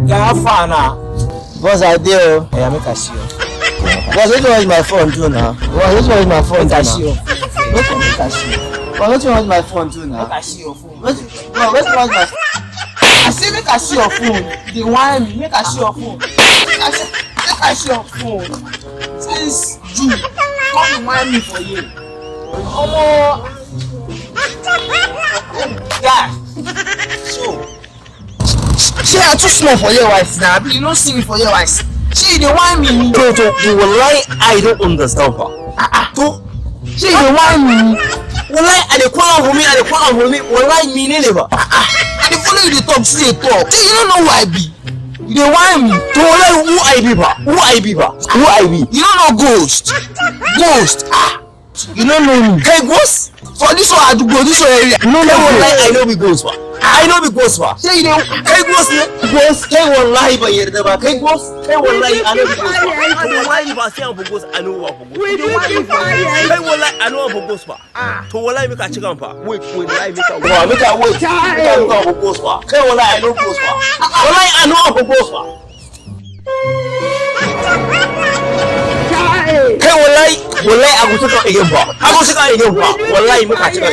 Gafana. Boss, I do. Yeah, make a see you. Boss, which one is my phone too now? Boss, which one is my phone Make a too see now? you. Which one make I see you? Boss, which one is my phone too now? Make I see your phone. Which one is my I say make I see your phone. They want me. Make I see your phone. Make I see your phone. Since you come to want me for you. Guy. So. Say I too small for your wife now. You don't see me for your wife. Say they want me. You will lie, I don't understand her. Say they want me. Will I dey call on for me? Will I mean it never? I dey follow you dey talk, see dey talk. Say you don't know who I be. You dey want me. To lie, who I be? You don't know ghost. You don't know me. Hey ghost. For this one I do go this one area. No, Hey, I know be ghost ba. I know be ghost ba. say you dey hey ghost ne. Ghost, kai wallahi ban yarda ba. Kai ghost, kai wallahi I know be ghost ba. Wallahi ba sai an bu ghost, I know ba bu ghost. Kai wallahi I know bu ghost ba. To wallahi mika ci kan fa. Wait, wallahi mika. Wa mika wait. Mika bu ghost ba. Kai wallahi I know ghost ba. Wallahi I know bu ghost ba. Kai wallahi I go take again ba. I go take again ba. Wallahi mika ci kan.